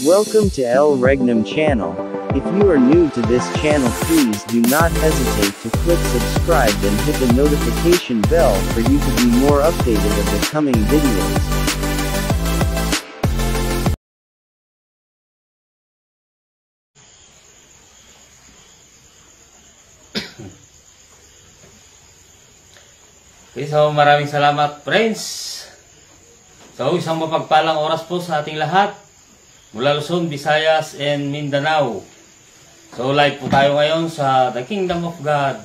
Welcome to El Regnum channel. If you are new to this channel, please do not hesitate to click subscribe and hit the notification bell for you to be more updated of the coming videos. Okay, so maraming salamat friends. So isang mapagpalang oras po sa ating lahat mula Luzon, Visayas, and Mindanao. So live po tayo ngayon sa The Kingdom of God,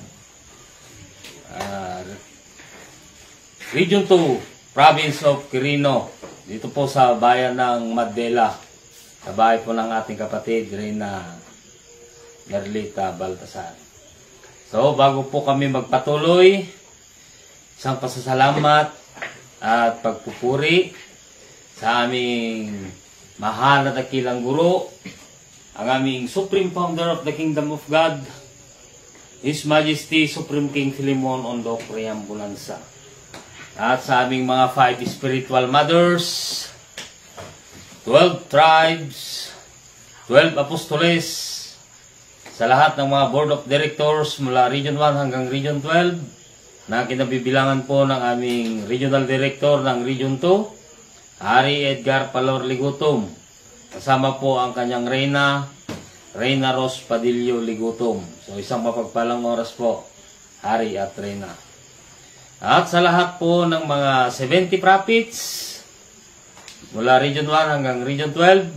Region 2, Province of Quirino, dito po sa bayan ng Madela, sa bahay po ng ating kapatid Reyna Merlita Baltasar. So bago po kami magpatuloy, isang pasasalamat at pagpupuri sa aming mahal na dakilang guro, ang aming Supreme Founder of the Kingdom of God, His Majesty Supreme King Philemon Ondo Priambulanza. At sa aming mga 5 spiritual mothers, 12 tribes, 12 apostoles, sa lahat ng mga board of directors mula Region 1 hanggang Region 12, na kinabibilangan po ng aming Regional Director ng Region 2, Hari Edgar Palor Ligutom. Kasama po ang kanyang Reyna Ros Padillo Ligutom. So isang mapagpalang oras po, Hari at Reyna. At sa lahat po ng mga 70 prophets, mula Region 1 hanggang Region 12,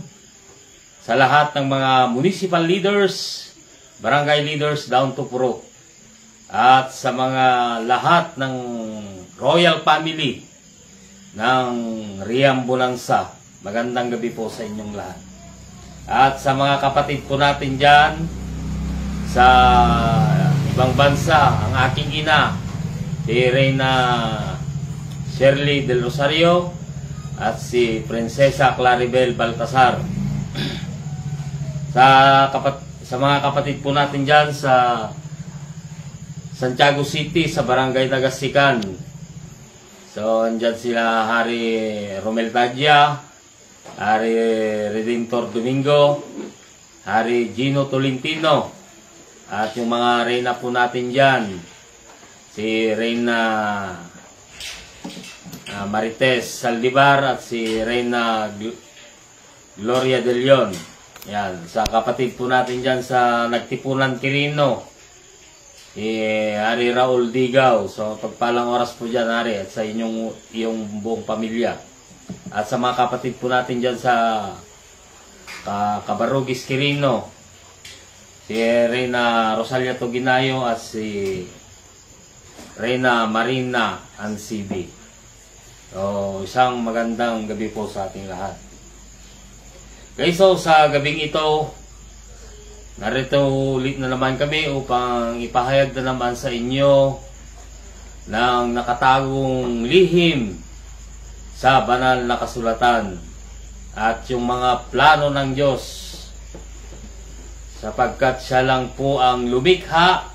sa lahat ng mga municipal leaders, barangay leaders down to Puro, at sa mga lahat ng royal family ng Riambulanza, magandang gabi po sa inyong lahat. At sa mga kapatid po natin dyan sa ibang bansa, ang aking ina, si Reyna Shirley del Rosario at si Prinsesa Claribel Baltasar. Sa mga kapatid po natin dyan sa Santiago City, sa Barangay Tagasikan. So, andyan sila Hari Romel Tadya, Hari Redentor Domingo, Hari Gino Tolentino, at yung mga reyna po natin dyan, si Reyna Marites Saldivar at si Reyna Gloria de Leon. Yan, sa kapatid po natin dyan sa Nagtipunan Quirino, Hari Raul Digaw. So pagpalang oras po dyan, Hari, at sa iyong buong pamilya. At sa mga kapatid po natin dyan sa Cabarugis Quirino, si Reyna Rosalia Toginayo at si Reyna Marina Ancibi. So isang magandang gabi po sa ating lahat. Okay, so sa gabing ito, narito ulit na naman kami upang ipahayag na naman sa inyo ng nakatagong lihim sa banal na kasulatan at yung mga plano ng Diyos, sapagkat siya lang po ang lumikha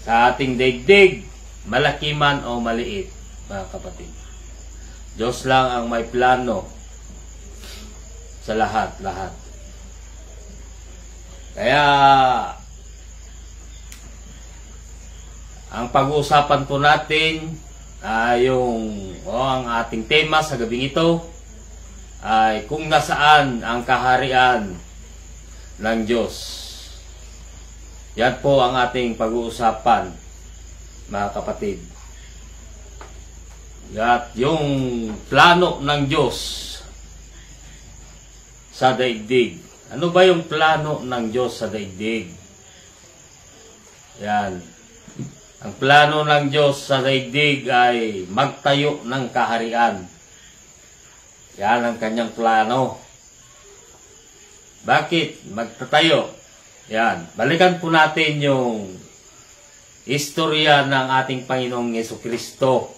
sa ating daigdig, malaki man o maliit, mga kapatid. Diyos lang ang may plano sa lahat-lahat. Kaya ang pag-uusapan po natin ay ang ating tema sa gabing ito ay kung nasaan ang kaharian ng Diyos. Yan po ang ating pag-uusapan, mga kapatid. At yung plano ng Diyos sa daigdig. Ano ba yung plano ng Diyos sa daigdig? Yan. Ang plano ng Diyos sa daigdig ay magtayo ng kaharian. Yan ang kanyang plano. Bakit magtatayo? Yan. Balikan po natin yung istorya ng ating Panginoong Jesucristo.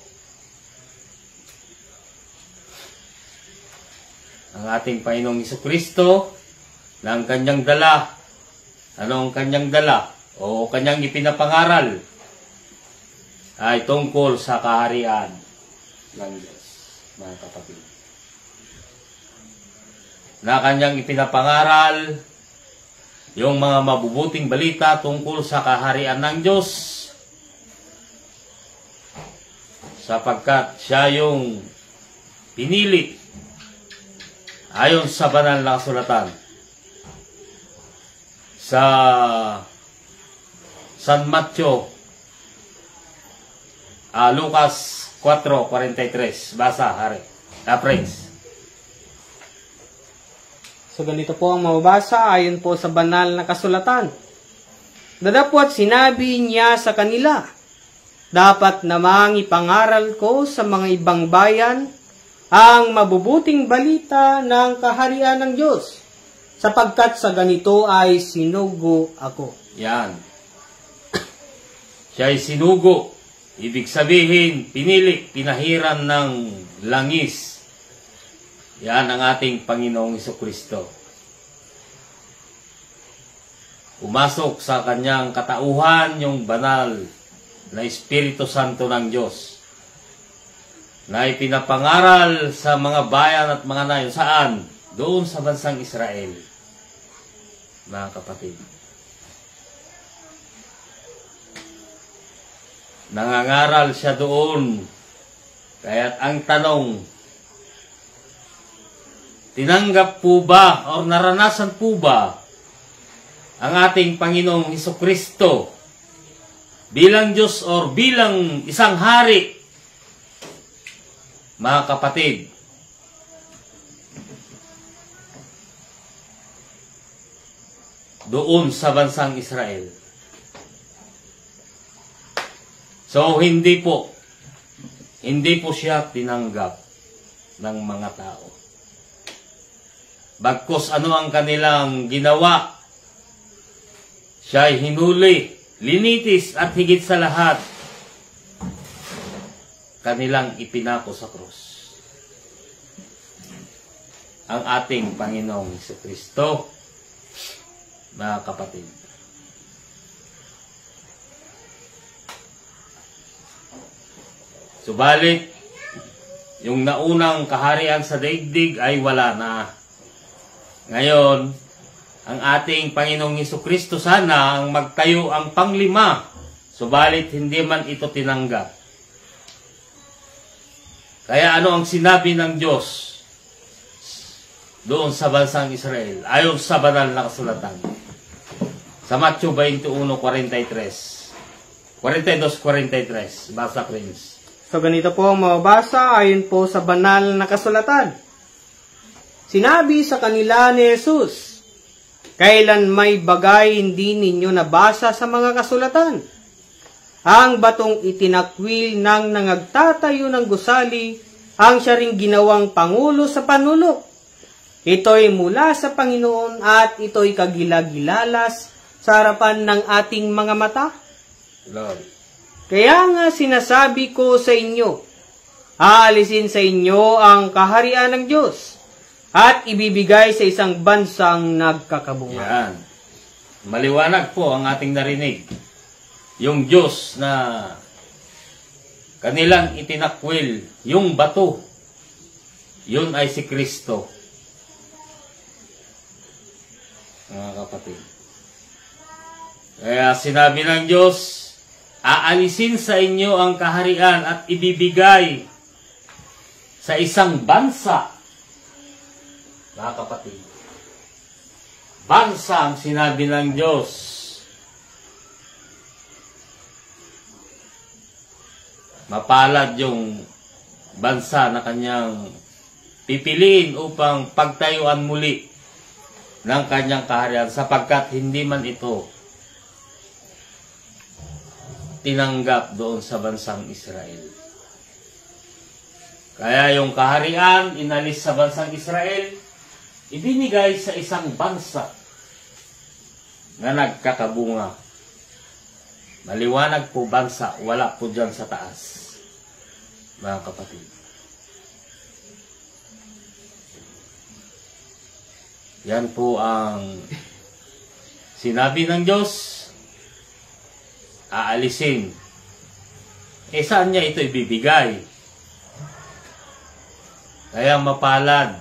Ang ating Panginoong Jesucristo, ng kanyang dala. Anong kanyang dala? O kanyang ipinapangaral ay tungkol sa kaharian ng Diyos, mga kapatid. na kanyang ipinapangaral yung mga mabubuting balita tungkol sa kaharian ng Diyos, sapagkat siya yung pinili ayon sa banal na kasulatan sa San Mateo, Lucas 4:43. Basa, Hari. Friends. So ganito po ang mababasa ayon po sa banal na kasulatan. Dadapot sinabi niya sa kanila, dapat namang ipangaral ko sa mga ibang bayan ang mabubuting balita ng kaharian ng Diyos, sapagkat sa ganito ay sinugo ako. Yan. Siya ay sinugo. Ibig sabihin, pinili, pinahiran ng langis. Yan ang ating Panginoong Hesukristo. Umasok sa kanyang katauhan yung banal na Espiritu Santo ng Diyos na ipinapangaral sa mga bayan at mga nayon. Saan? Doon sa bansang Israel. Mga kapatid. Nangangaral siya doon. Kaya't ang tanong, tinanggap po ba o naranasan po ba ang ating Panginoong Hesukristo bilang Diyos o bilang isang hari? Mga kapatid, doon sa bansang Israel. So, hindi po siya tinanggap ng mga tao. Bagkus ano ang kanilang ginawa, siya ay hinuli, linitis at higit sa lahat, kanilang ipinako sa krus. Ang ating Panginoong Hesukristo, mga kapatid. Subalit, yung naunang kaharian sa daigdig ay wala na. Ngayon, ang ating Panginoong Hesukristo sana ang magtayo ang panglima, subalit hindi man ito tinanggap. Kaya ano ang sinabi ng Diyos doon sa bansang Israel, ayon sa banal na kasulatan? Sa Mateo 21:43. 42:43. Basa, Prince. So ganito po ang mababasa ayon po sa banal na kasulatan. Sinabi sa kanila ni Jesus, kailan may bagay hindi ninyo nabasa sa mga kasulatan? Ang batong itinakwil ng nangagtatayo ng gusali, ang siya ring ginawang pangulo sa panulok. Ito'y mula sa Panginoon at ito'y kagilagilalas sa harapan ng ating mga mata. Lord. Kaya nga sinasabi ko sa inyo, aalisin sa inyo ang kaharian ng Diyos at ibibigay sa isang bansang nagkakabunga. Yan. Maliwanag po ang ating narinig. Yung Diyos na kanilang itinakwil, yung bato, yun ay si Kristo. Mga kapatid. Kaya sinabi ng Diyos, aalisin sa inyo ang kaharian at ibibigay sa isang bansa. Mga kapatid. Bansa ang sinabi ng Diyos. Mapalad yung bansa na kanyang pipiliin upang pagtayuan muli ng kanyang kaharian, sapagkat hindi man ito tinanggap doon sa bansang Israel. Kaya yung kaharian, inalis sa bansang Israel, ibinigay sa isang bansa na nagkakabunga. Maliwanag po bansa, wala po dyan sa taas, mga kapatid. Yan po ang sinabi ng Diyos, aalisin. Saan niya ito ibibigay? Kaya mapalad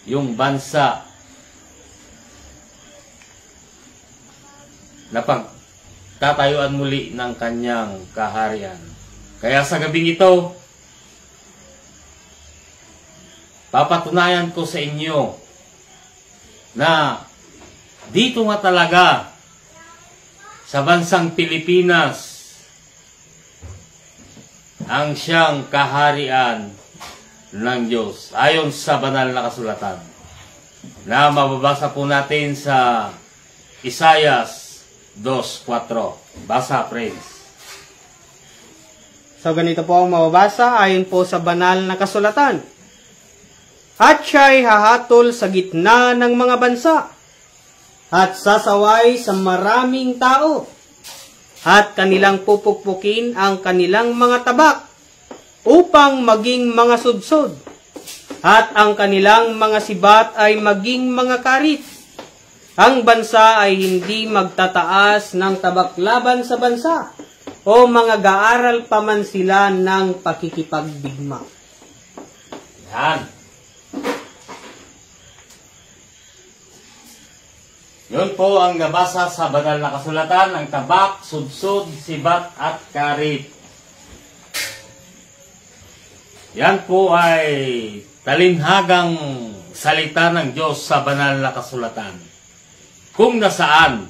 yung bansa na pagtatayuan muli ng kanyang kaharian. Kaya sa gabing ito, papatunayan ko sa inyo na dito nga talaga sa bansang Pilipinas ang siyang kaharian ng Diyos ayon sa banal na kasulatan na mababasa po natin sa Isaias 2:4. Basa, friends. So ganito po ang mababasa ayon po sa banal na kasulatan. At siya'y hahatol sa gitna ng mga bansa, at sasaway sa maraming tao, at kanilang pupukpukin ang kanilang mga tabak, upang maging mga sudsod, at ang kanilang mga sibat ay maging mga karit. Ang bansa ay hindi magtataas ng tabak laban sa bansa, o mga gaaral pa man sila ng pakikipagdigma. Yan. Yun po ang nabasa sa banal na kasulatan, ang tabak, sudsod, sibat, at karit. Yan po ay talinhagang salita ng Diyos sa banal na kasulatan. Kung nasaan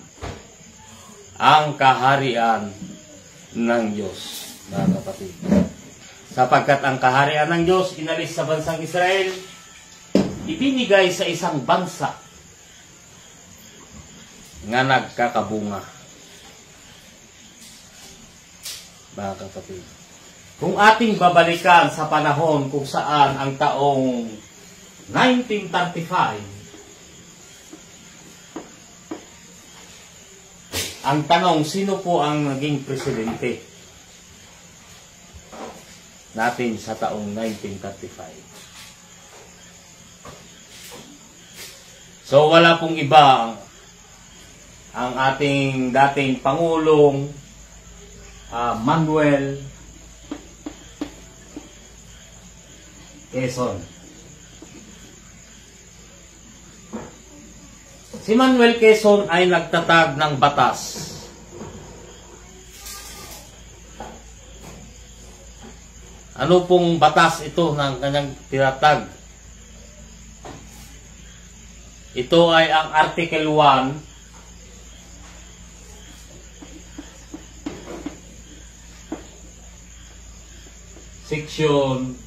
ang kaharian ng Diyos, mga kapatid. Sapagkat ang kaharian ng Diyos inalis sa bansang Israel, ibinigay sa isang bansa nga nagkakabunga. Mga kapatid, kung ating babalikan sa panahon kung saan ang taong 1935, ang tanong, sino po ang naging presidente natin sa taong 1935? So wala pong iba ang ating dating Pangulong Manuel Quezon. Si Manuel Quezon ay nagtatag ng batas. Ano pong batas ito ng kanyang tinatag? Ito ay ang Article 1 Section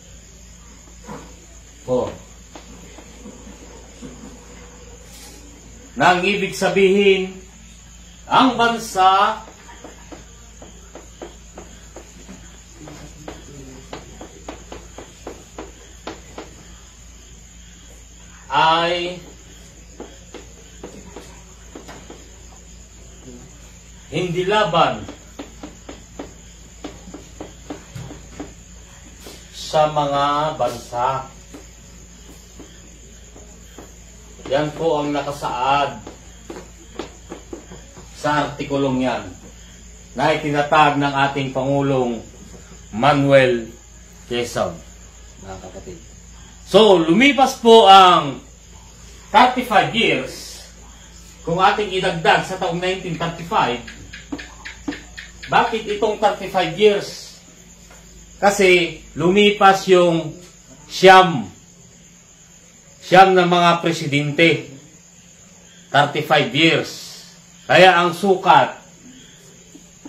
4. Nang ibig sabihin, ang bansa ay hindi laban sa mga bansa. Yan po ang nakasaad sa artikulong yan na itinatag ng ating Pangulong Manuel Quezon, mga kapatid. So, lumipas po ang 35 years. Kung ating idagdag sa taong 1935, bakit itong 35 years? Kasi lumipas yung siyam ng mga presidente. 35 years. Kaya ang sukat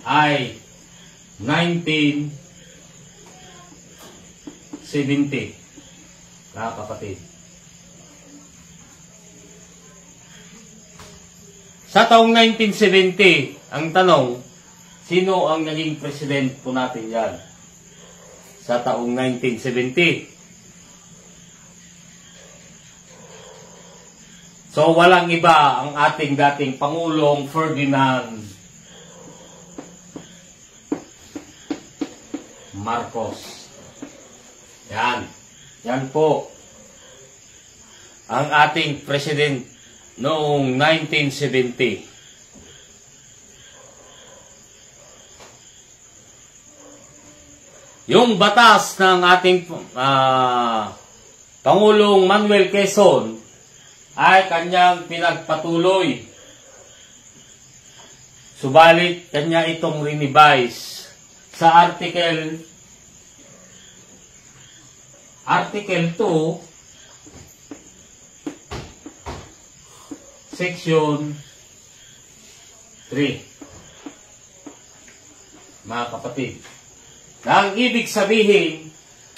ay 1970. Mga kapatid. Sa taong 1970, ang tanong, sino ang naging president po natin yan? Sa taong 1970. So, walang iba ang ating dating Pangulong Ferdinand Marcos. Yan. Yan po ang ating president noong 1970. Yung batas ng ating Pangulong Manuel Quezon ay kanyang pinagpatuloy. Subalit, kanya itong rinevise sa Article 2, Section 3. Mga kapatid, na ang ibig sabihin,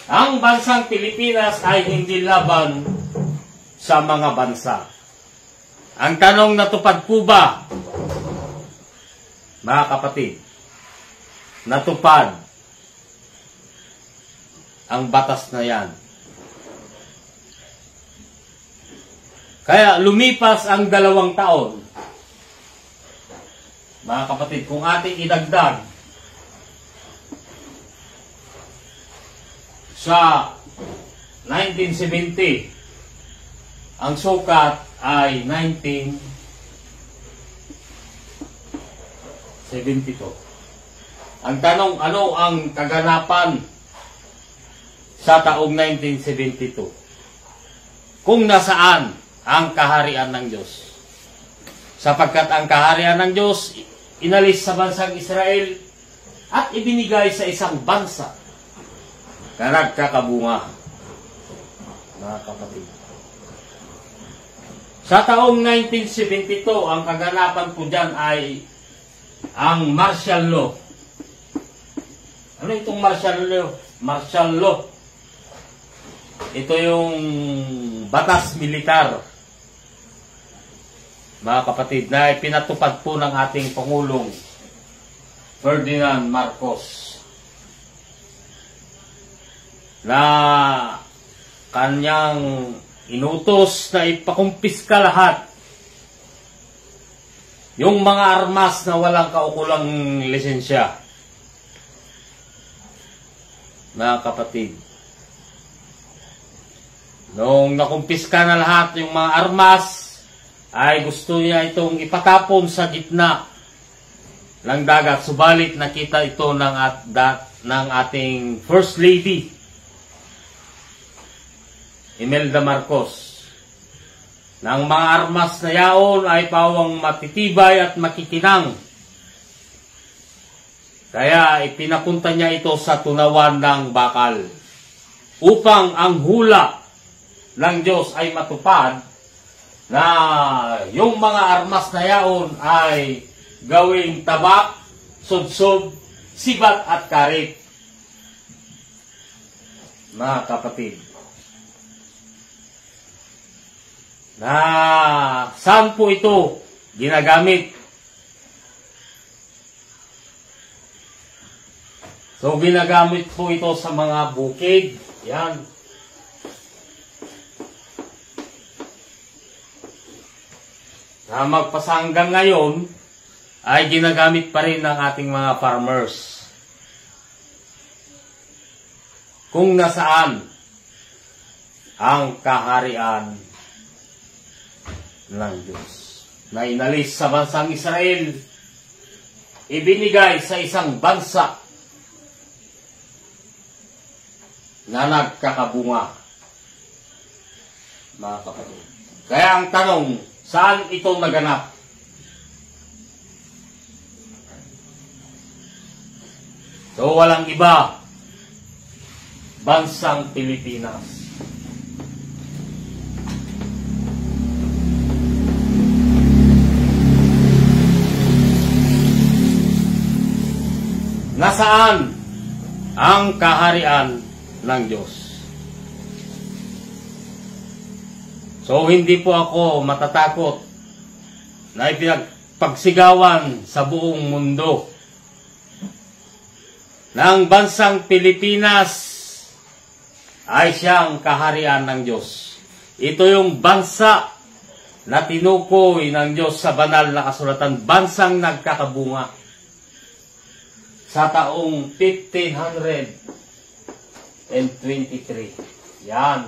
ang bansang Pilipinas ay hindi laban sa mga bansa. Ang tanong, natupad po ba? Mga kapatid, natupad ang batas na yan. Kaya lumipas ang 2 taon. Mga kapatid, kung ating idagdag sa 1970, ang sukat ay 1972. Ang tanong, ano ang kaganapan sa taong 1972? Kung nasaan ang kaharian ng Diyos? Sapagkat ang kaharian ng Diyos inalis sa bansang Israel at ibinigay sa isang bansa na nagkakabunga. Mga kapatid, sa taong 1972, ang kaganapan po dyan ay ang martial law. Ano itong martial law? Martial law. Ito yung batas militar, mga kapatid, na pinatupad po ng ating Pangulong Ferdinand Marcos, na kanyang inutos na ipakumpiska lahat yung mga armas na walang kaukulang lisensya. Mga kapatid, noong nakumpiska na lahat yung mga armas, ay gusto niya itong ipatapon sa gitna ng dagat. Subalit nakita ito ng ating First Lady, Imelda Marcos, na ang mga armas na yaon ay pawang matitibay at makikinang. Kaya ipinapunta niya ito sa tunawan ng bakal upang ang hula ng Diyos ay matupad, na yung mga armas na yaon ay gawing tabak, sudsod, sibat at karit. Mga kapatid, na saan po ito ginagamit? So, ginagamit po ito sa mga bukid. Yan. Na magpasa hanggang ngayon, ay ginagamit pa rin ng ating mga farmers. Kung nasaan ang kaharian ng Diyos, na inalis sa bansang Israel, ibinigay sa isang bansa na nagkakabunga. Mga kapatid, kaya ang tanong, saan ito naganap? So, walang iba, bansang Pilipinas. Nasaan ang kaharian ng Diyos? So, hindi po ako matatakot na ipinagpagsigawan sa buong mundo na ang bansang Pilipinas ay siyang kaharian ng Diyos. Ito yung bansa na tinukoy ng Diyos sa banal na kasulatan, bansang nagkakabunga. Sa taong 1523. Yan.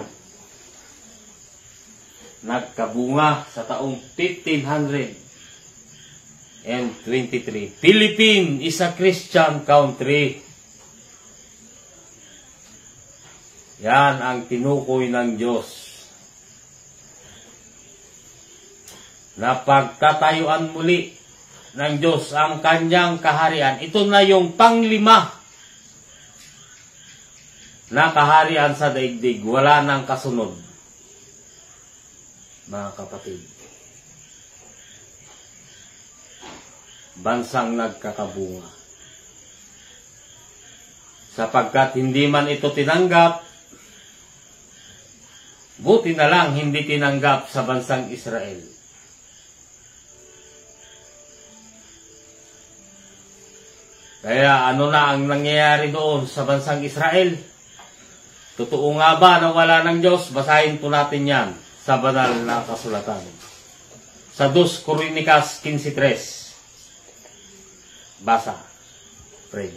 Nagkabunga sa taong 1523. Philippines is a Christian country. Yan ang tinukoy ng Diyos. na pagtatayuan muli ng Diyos ang kanyang kaharian. Ito na yung panglima na kaharian sa daigdig. Wala nang kasunod, mga kapatid. Bansang nagkakabunga. Sapagkat hindi man ito tinanggap, buti na lang hindi tinanggap sa bansang Israel. Kaya ano na ang nangyayari doon sa bansang Israel? Totoo nga ba na wala ng Diyos? Basahin po natin yan sa banal na kasulatan. Sa 2 Crónicas 15:3. Basa. Pray.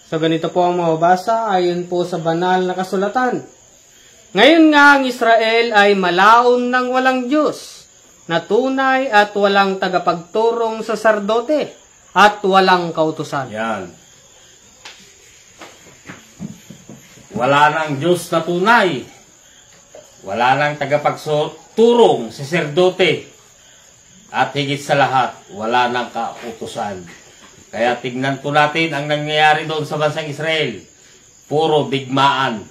So ganito po ang mababasa ayon po sa banal na kasulatan. Ngayon nga ang Israel ay malaon ng walang Diyos, na tunay at walang tagapagturong saserdote, at walang kautusan. Yan. Wala nang Diyos na tunay. Wala nang tagapagturong saserdote, at higit sa lahat, wala nang kautusan. Kaya tignan po natin ang nangyayari doon sa bansang Israel. Puro digmaan.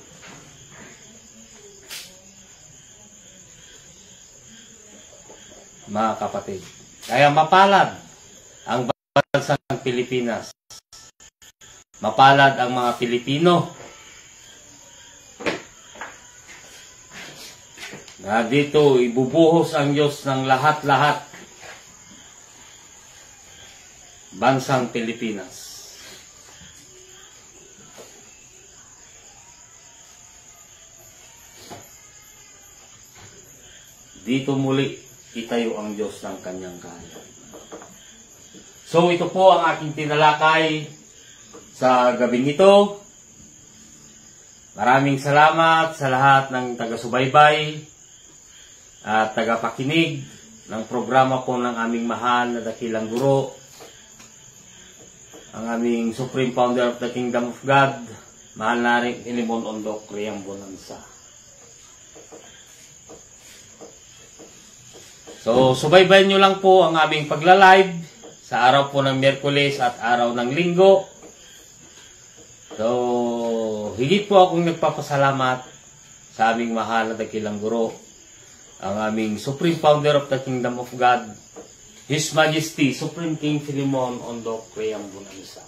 Mga kapatid. Kaya mapalad ang bansang Pilipinas. Mapalad ang mga Pilipino. Na dito ibubuhos ang Diyos ng lahat-lahat. Bansang Pilipinas. Dito muli itayo ang Diyos ng kanyang kaharian. So ito po ang aking tinalakay sa gabing ito. Maraming salamat sa lahat ng taga-subaybay at tagapakinig ng programa po ng aming mahal na dakilang guro, ang aming Supreme Founder of the Kingdom of God, mahal na rin Ilimon Ondok, Riyang Bonanza. So, subaybayan nyo lang po ang aming pagla-live sa araw po ng Miyerkules at araw ng Linggo. So, higit po akong nagpapasalamat sa aming mahal na dakilang guro, ang aming Supreme Founder of the Kingdom of God, His Majesty, Supreme King Philemon Ondok, Riyang Bonanza.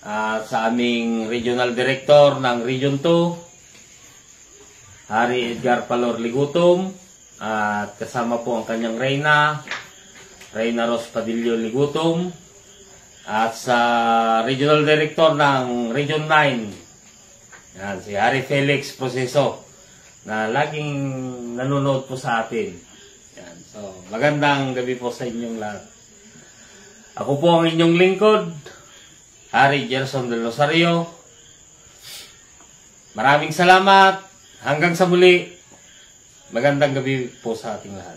At sa aming Regional Director ng Region 2, Hari Edgar Palor Ligutom, at kasama po ang kanyang Reyna Ros Padillo Ligutom, at sa Regional Director ng Region 9, yan, si Hari Felix Proceso, na laging nanonood po sa atin. Yan. So, magandang gabi po sa inyong lahat. Ako po ang inyong lingkod, Hari Gerson del Rosario. Maraming salamat. Hanggang sa muli. Magandang gabi po sa ating lahat.